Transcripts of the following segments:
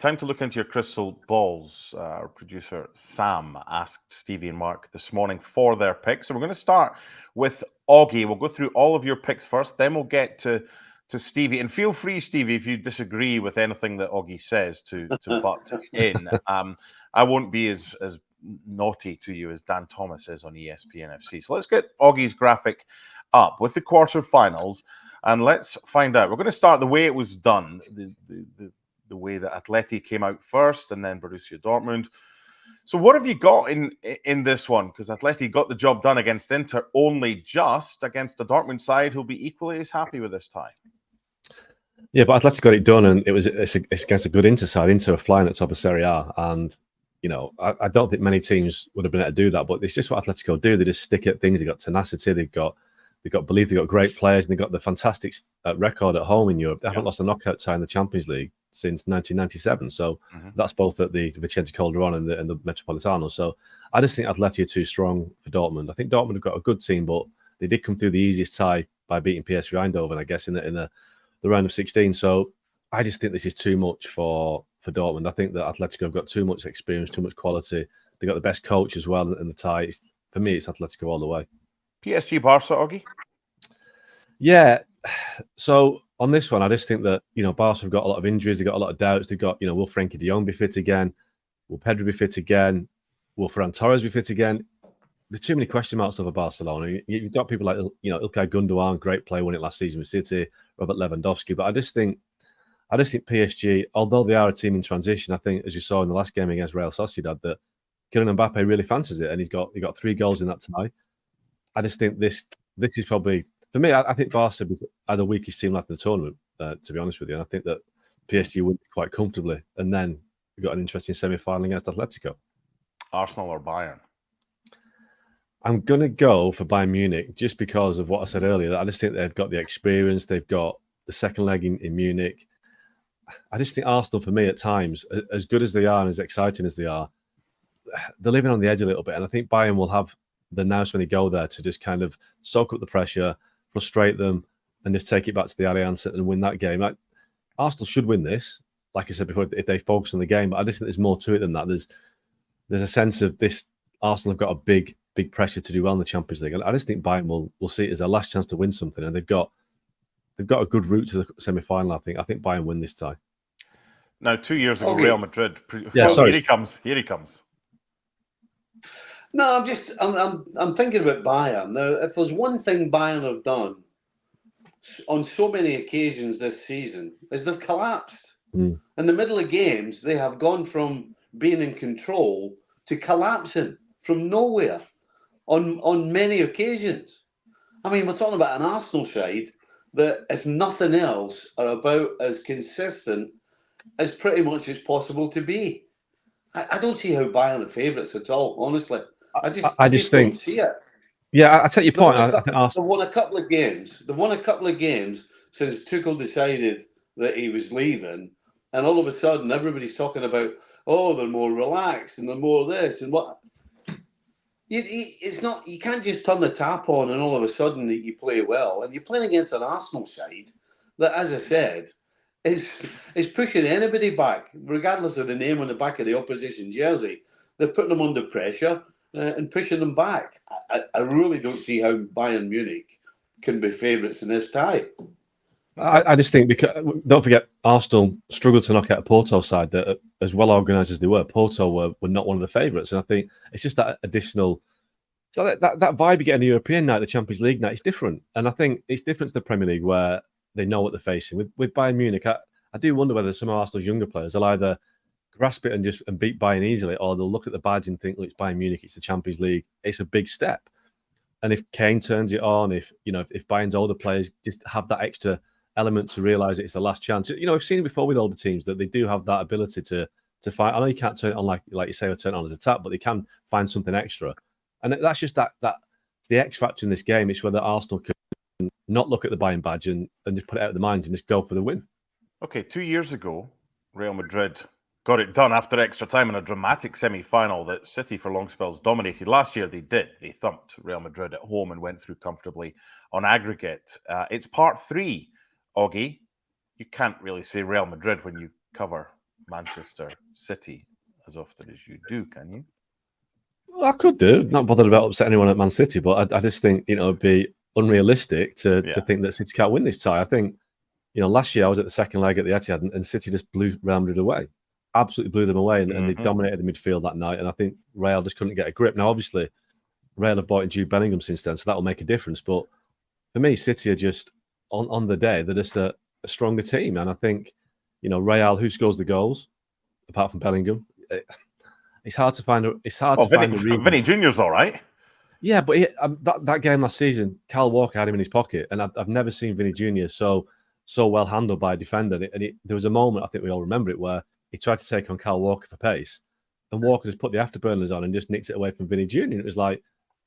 time to look into your crystal balls. Our producer Sam asked Stevie and Mark this morning for their picks. So we're going to start with Augie. We'll go through all of your picks first, then we'll get to Stevie. And feel free, Stevie, if you disagree with anything that Augie says, to butt in. I won't be as naughty to you as Dan Thomas is on ESPN FC. So let's get Augie's graphic up with the quarterfinals, and let's find out. We're going to start the way it was done, the way that Atleti came out first, and then Borussia Dortmund. So what have you got in this one? Because Atleti got the job done against Inter, only just against the Dortmund side, who'll be equally as happy with this tie. Yeah, but Atleti got it done, and it's against a good Inter side. Inter are flying at top of Serie A, and I don't think many teams would have been able to do that. But it's just what Atletico do. They just stick at things. They got tenacity. They've got belief. They've got great players, and they've got the fantastic record at home in Europe. They haven't lost a knockout tie in the Champions League since 1997. So that's both at the Vicente Calderon and the Metropolitano. So I just think Atleti are too strong for Dortmund. I think Dortmund have got a good team, but they did come through the easiest tie by beating PSV Eindhoven, I guess, in the round of 16. So I just think this is too much for Dortmund. I think that Atletico have got too much experience, too much quality. They got the best coach as well in the tie. For me, it's Atletico all the way. PSG Barca, Augie? Yeah. So on this one, I just think that, Barca have got a lot of injuries. They've got a lot of doubts. They've got, will Frenkie de Jong be fit again? Will Pedro be fit again? Will Ferran Torres be fit again? There's too many question marks over Barcelona. You've got people like, Ilkay Gundogan, great player, won it last season with City, Robert Lewandowski. But I just think PSG, although they are a team in transition, I think, as you saw in the last game against Real Sociedad, that Kylian Mbappe really fancies it, and he got 3 goals in that tie. I just think this is probably, for me, I think Barca are the weakest team left in the tournament, to be honest with you. And I think that PSG win quite comfortably. And then we've got an interesting semi-final against Atletico. Arsenal or Bayern? I'm going to go for Bayern Munich just because of what I said earlier. I just think they've got the experience. They've got the second leg in Munich. I just think Arsenal, for me, at times, as good as they are and as exciting as they are, they're living on the edge a little bit. And I think Bayern will have the nous when they go there to just kind of soak up the pressure, frustrate them, and just take it back to the Allianz and win that game. Arsenal should win this, like I said before, if they focus on the game. But I just think there's more to it than that. There's a sense of this. Arsenal have got a big pressure to do well in the Champions League. And I just think Bayern will see it as their last chance to win something. And they've got a good route to the semi-final, I think. I think Bayern win this tie. Now, 2 years ago, Real Madrid. Yeah, sorry. Here he comes. No, I'm thinking about Bayern. Now, if there's one thing Bayern have done on so many occasions this season, is they've collapsed. In the middle of games, they have gone from being in control to collapsing from nowhere on many occasions. I mean, we're talking about an Arsenal side that, if nothing else, are about as consistent as pretty much as possible to be. I don't see how Bayern are favourites at all, honestly. I just think, don't see it. Yeah, I take your point. They've won a couple of games. They've won a couple of games since Tuchel decided that he was leaving, and all of a sudden everybody's talking about, they're more relaxed and they're more this and what. It's not. You can't just turn the tap on and all of a sudden that you play well. And you're playing against an Arsenal side that, as I said, is pushing anybody back, regardless of the name on the back of the opposition jersey. They're putting them under pressure and pushing them back. I really don't see how Bayern Munich can be favourites in this tie. I just think, because don't forget, Arsenal struggled to knock out a Porto side that, as well organised as they were, Porto were not one of the favourites. And I think it's just that additional, so that vibe you get in the European night, the Champions League night, is different. And I think it's different to the Premier League, where they know what they're facing. With Bayern Munich, I do wonder whether some of Arsenal's younger players will either grasp it and beat Bayern easily, or they'll look at the badge and think, look, it's Bayern Munich, it's the Champions League, it's a big step. And if Kane turns it on, if Bayern's older players just have that extra element to realise it's the last chance. I've seen it before with older teams that they do have that ability to find. I know you can't turn it on like you say, or turn it on as a tap, but they can find something extra. And that's just that's the X factor in this game. It's whether Arsenal can not look at the Bayern badge and just put it out of the minds and just go for the win. Okay, 2 years ago, Real Madrid got it done after extra time in a dramatic semi-final that City for long spells dominated. Last year they did. They thumped Real Madrid at home and went through comfortably on aggregate. It's part 3, Augie. You can't really say Real Madrid when you cover Manchester City as often as you do, can you? Well, I could do. Not bothered about upsetting anyone at Man City, but I just think it'd be unrealistic to think that City can't win this tie. I think last year I was at the second leg at the Etihad, and City just blew Real Madrid away, absolutely blew them away, and they dominated the midfield that night. And I think Real just couldn't get a grip. Now, obviously, Real have bought in Jude Bellingham since then, so that will make a difference. But for me, City are just on the day they're just a stronger team, and I think Real, who scores the goals apart from Bellingham. It's hard to find. Vinny Junior's all right. Yeah, but that game last season, Kyle Walker had him in his pocket, and I've never seen Vinny Junior so well handled by a defender. There was a moment, I think we all remember it, where he tried to take on Kyle Walker for pace, and Walker just put the afterburners on and just nicked it away from Vinny Junior. It was like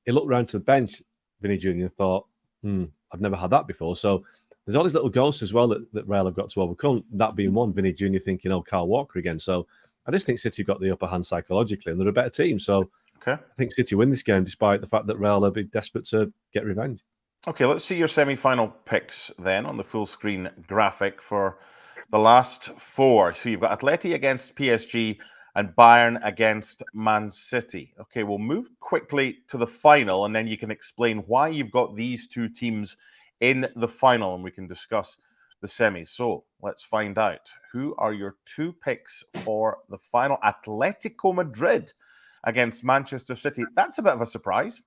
he looked round to the bench, Vinny Junior, and thought, "I've never had that before." So there's all these little ghosts as well that Real have got to overcome. That being one, Vinny Junior thinking, "Oh, Kyle Walker again." So I just think City got the upper hand psychologically, and they're a better team. So I think City win this game, despite the fact that Real will be desperate to get revenge. Okay, let's see your semi-final picks then on the full screen graphic for the last four. So you've got Atleti against PSG and Bayern against Man City. Okay, we'll move quickly to the final, and then you can explain why you've got these two teams in the final, and we can discuss the semis. So let's find out. Who are your two picks for the final? Atletico Madrid against Manchester City. That's a bit of a surprise.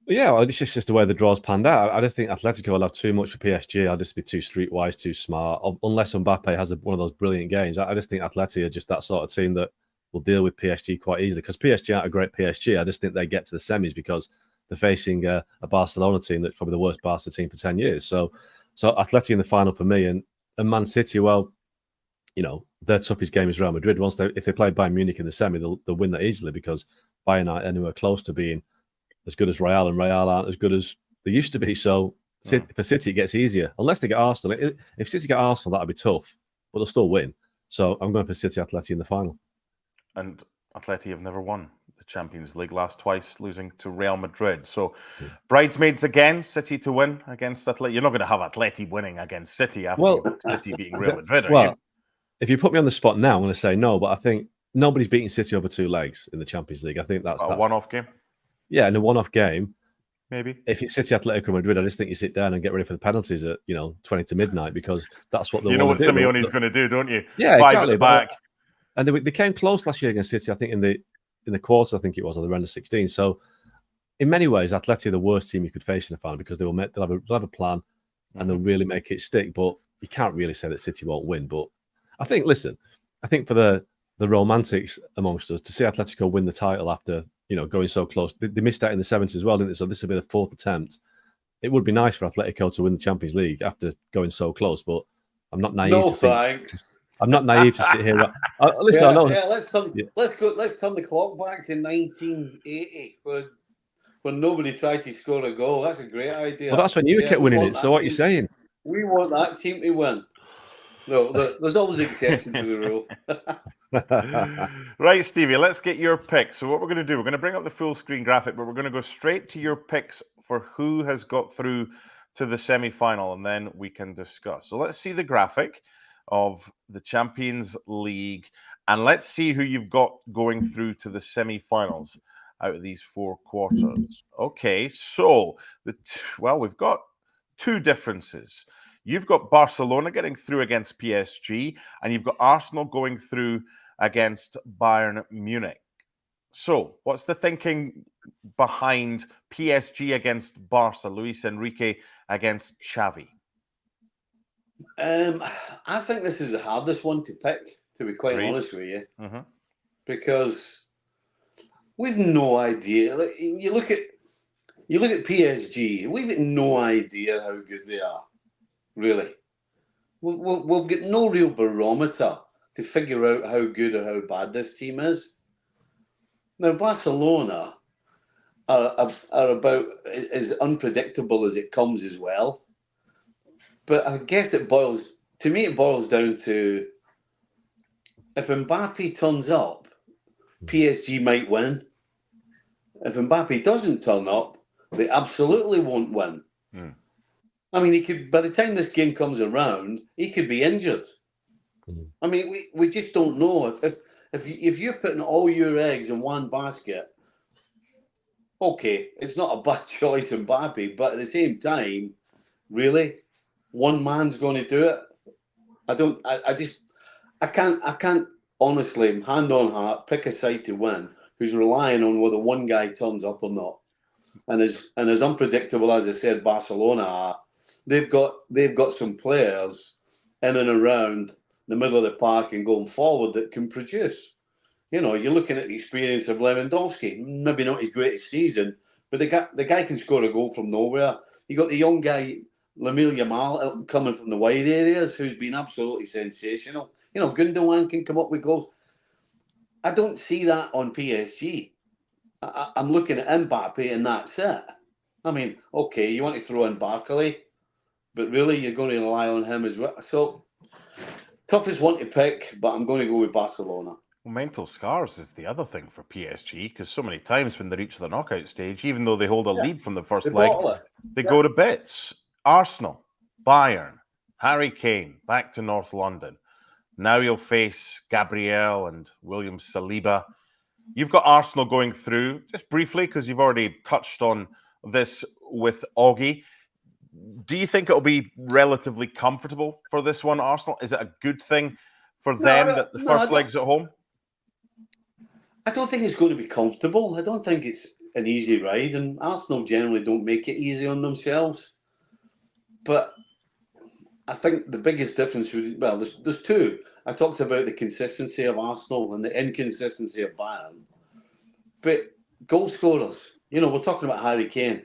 Yeah, well, it's just the way the draws panned out. I don't think Atletico will have too much for PSG. I'll just be too streetwise, too smart. Unless Mbappe has one of those brilliant games. I just think Atleti are just that sort of team that will deal with PSG quite easily. Because PSG aren't a great PSG. I just think they get to the semis because they're facing a Barcelona team that's probably the worst Barca team for 10 years. So Atleti in the final for me. And Man City, well, their toughest game is Real Madrid. If they play Bayern Munich in the semi, they'll win that easily because Bayern aren't anywhere close to being as good as Real, and Real aren't as good as they used to be. So for City, it gets easier. Unless they get Arsenal. If City get Arsenal, that'll be tough, but they'll still win. So I'm going for City Atleti in the final. And Atleti have never won the Champions League, last twice losing to Real Madrid. So bridesmaids again, City to win against Atleti. You're not going to have Atleti winning against City after City beating Real Madrid, are you? If you put me on the spot now, I'm going to say no, but I think nobody's beating City over two legs in the Champions League. I think that's a one-off game. Yeah, in a one-off game, maybe. If it's City Atletico Madrid, I just think you sit down and get ready for the penalties at 20 to midnight because that's what they want to do. You know what Simeone's going to do, don't you? Yeah, exactly. Back. And they came close last year against City. I think in the quarters, I think it was, or the round of 16. So in many ways, Atleti are the worst team you could face in the final because they'll have a plan and they'll really make it stick. But you can't really say that City won't win. But I think for the romantics amongst us, to see Atletico win the title after going so close, they missed out in the 70s as well, didn't they? So this will be the fourth attempt. It would be nice for Atletico to win the Champions League after going so close, but I'm not naive. No thanks. I'm not naive to sit here. Listen, I know. Yeah, let's turn the clock back to 1980 when nobody tried to score a goal. That's a great idea. Well, that's when you kept winning it. So what are you saying? We want that team to win. No, there's always an exception to the rule. Right, Stevie, let's get your picks. So what we're going to do, we're going to bring up the full screen graphic, but we're going to go straight to your picks for who has got through to the semi-final, and then we can discuss. So let's see the graphic of the Champions League, and let's see who you've got going through to the semi-finals out of these four quarters. Okay, so we've got two differences. You've got Barcelona getting through against PSG, and you've got Arsenal going through against Bayern Munich. So, what's the thinking behind PSG against Barca, Luis Enrique against Xavi? I think this is the hardest one to pick, to be quite honest with you, because we've no idea. Like, you look at PSG, we've got no idea how good they are. Really, we've got no real barometer to figure out how good or how bad this team is. Now, Barcelona are about as unpredictable as it comes as well. But I guess it boils down to if Mbappe turns up, PSG might win. If Mbappe doesn't turn up, they absolutely won't win. I mean, by the time this game comes around, he could be injured. I mean, we just don't know. If you're putting all your eggs in one basket, okay, it's not a bad choice, Mbappe, but at the same time, really, one man's going to do it. I can't honestly, hand on heart, pick a side to win who's relying on whether one guy turns up or not. And as unpredictable as I said, Barcelona are, they've got some players in and around the middle of the park and going forward that can produce. You know, you're looking at the experience of Lewandowski. Maybe not his greatest season, but the guy can score a goal from nowhere. You got the young guy Lamine Yamal coming from the wide areas, who's been absolutely sensational. You know, Gundogan can come up with goals. I don't see that on PSG. I'm looking at Mbappe, and that's it. I mean, okay, you want to throw in Barkley, but really you're going to rely on him as well. So, toughest one to pick, but I'm going to go with Barcelona. Well, mental scars is the other thing for PSG, because so many times when they reach the knockout stage, even though they hold a lead from the first leg, they go to bits. Arsenal, Bayern, Harry Kane, back to North London. Now you'll face Gabriel and William Saliba. You've got Arsenal going through, just briefly, because you've already touched on this with Augie. Do you think it'll be relatively comfortable for this one, Arsenal? Is it a good thing for them that the first leg's at home? I don't think it's going to be comfortable. I don't think it's an easy ride, and Arsenal generally don't make it easy on themselves. But I think the biggest difference would, well, there's two. I talked about the consistency of Arsenal and the inconsistency of Bayern. But goal scorers, you know, we're talking about Harry Kane.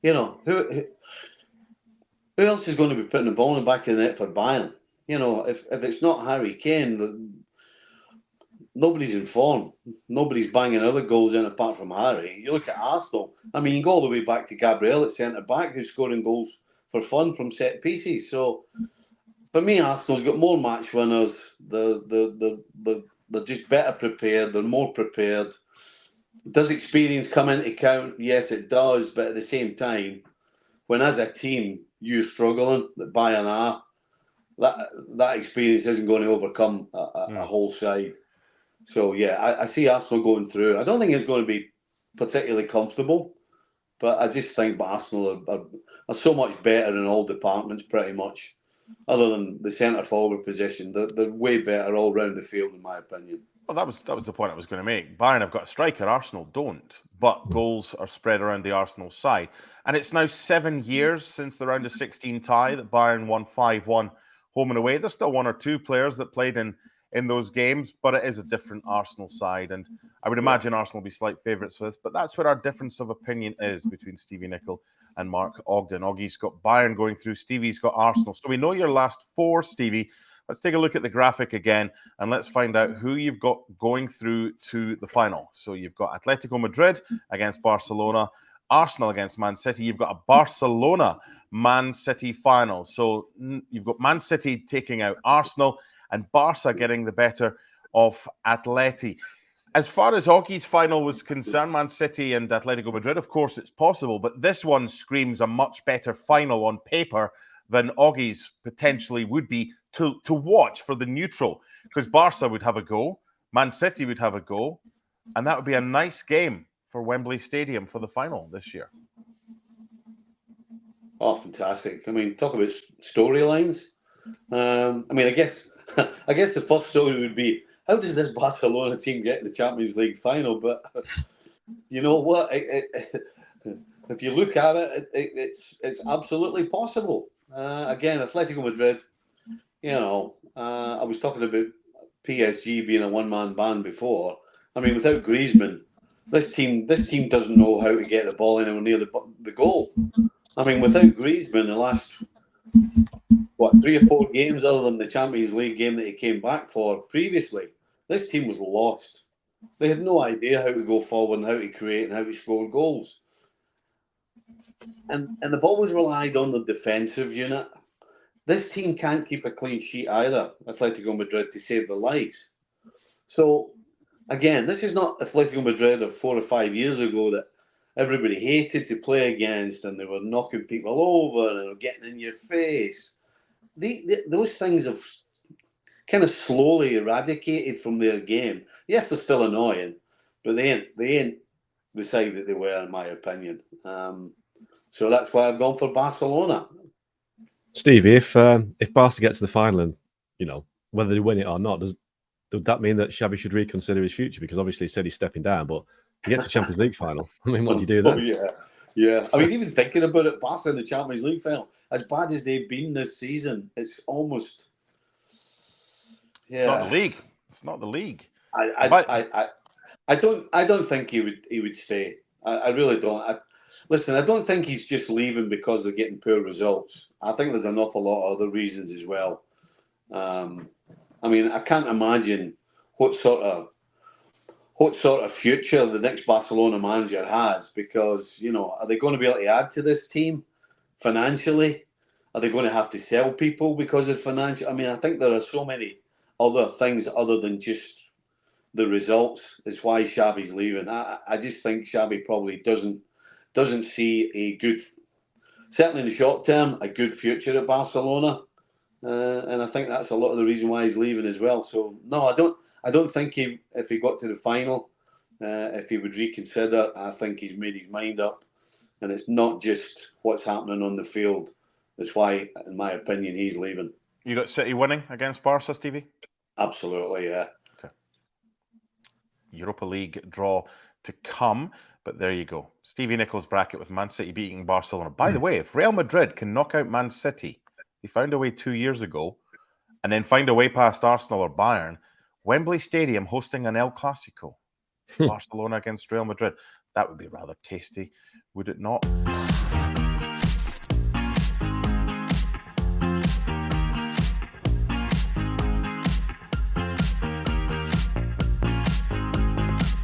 You know, who else is going to be putting the ball in the back of the net for Bayern? You know, if it's not Harry Kane, nobody's in form. Nobody's banging other goals in apart from Harry. You look at Arsenal. I mean, you go all the way back to Gabriel at centre back, who's scoring goals for fun from set pieces. So for me, Arsenal's got more match winners. They're just better prepared. They're more prepared. Does experience come into account? Yes, it does. But at the same time, when as a team you're struggling, that Bayern are, that experience isn't going to overcome a whole side. So yeah, I see Arsenal going through. I don't think it's going to be particularly comfortable, but I just think Arsenal are so much better in all departments, pretty much, other than the centre forward position. They're way better all round the field, in my opinion. Well, that was the point I was going to make. Bayern have got a striker, Arsenal don't, but goals are spread around the Arsenal side. And it's now 7 years since the round of 16 tie that Bayern won 5-1 home and away. There's still one or two players that played in those games, but it is a different Arsenal side. And I would imagine Arsenal will be slight favourites for this, but that's where our difference of opinion is between Stevie Nicol and Mark Ogden. Augie's got Bayern going through, Stevie's got Arsenal. So we know your last four, Stevie. Let's take a look at the graphic again, and let's find out who you've got going through to the final. So you've got Atletico Madrid against Barcelona, Arsenal against Man City. You've got a Barcelona-Man City final. So you've got Man City taking out Arsenal and Barca getting the better of Atleti. As far as Augie's final was concerned, Man City and Atletico Madrid, of course, it's possible, but this one screams a much better final on paper than Augie's potentially would be to watch for the neutral, because Barca would have a go, Man City would have a go, and that would be a nice game for Wembley Stadium for the final this year. Oh, fantastic. I mean, talk about storylines. I mean, I guess the first story would be, how does this Barcelona team get in the Champions League final? But you know what? If you look at it, it's absolutely possible. Again, Atletico Madrid, you know, I was talking about PSG being a one-man band before. I mean, without Griezmann, this team doesn't know how to get the ball anywhere near the goal. I mean, without Griezmann, the last 3 or 4 games, other than the Champions League game that he came back for previously, this team was lost. They had no idea how to go forward and how to create and how to score goals. And they've always relied on the defensive unit. This team can't keep a clean sheet either, Atletico Madrid, to save their lives. So, again, this is not Atletico Madrid of 4 or 5 years ago that everybody hated to play against, and they were knocking people over and they were getting in your face. Those things have kind of slowly eradicated from their game. Yes, they're still annoying, but they ain't the side that they were, in my opinion. So that's why I've gone for Barcelona. Stevie, if Barca get to the final and, whether they win it or not, does that mean that Xavi should reconsider his future? Because obviously he said he's stepping down, but if he gets to Champions League final, I mean, what do you do then? Oh, yeah. I mean, even thinking about it, Barca in the Champions League final, as bad as they've been this season, it's almost... Yeah. It's not the league. It's not the league. I don't think he would stay. I really don't. Listen, I don't think he's just leaving because they're getting poor results. I think there's an awful lot of other reasons as well. I mean, I can't imagine what sort of future the next Barcelona manager has, because, are they going to be able to add to this team financially? Are they going to have to sell people because of financial? I mean, I think there are so many other things other than just the results is why Xavi's leaving. I just think Xavi probably doesn't see a good, certainly in the short term, a good future at Barcelona. And I think that's a lot of the reason why he's leaving as well. So no, I don't think if he got to the final, if he would reconsider. I think he's made his mind up, and it's not just what's happening on the field. That's why, in my opinion, he's leaving. You got City winning against Barca, Stevie? Absolutely, yeah. Okay. Europa League draw to come, but there you go. Stevie Nicol's bracket with Man City beating Barcelona. By the way, if Real Madrid can knock out Man City, they found a way 2 years ago, and then find a way past Arsenal or Bayern, Wembley Stadium hosting an El Clasico, Barcelona against Real Madrid. That would be rather tasty, would it not?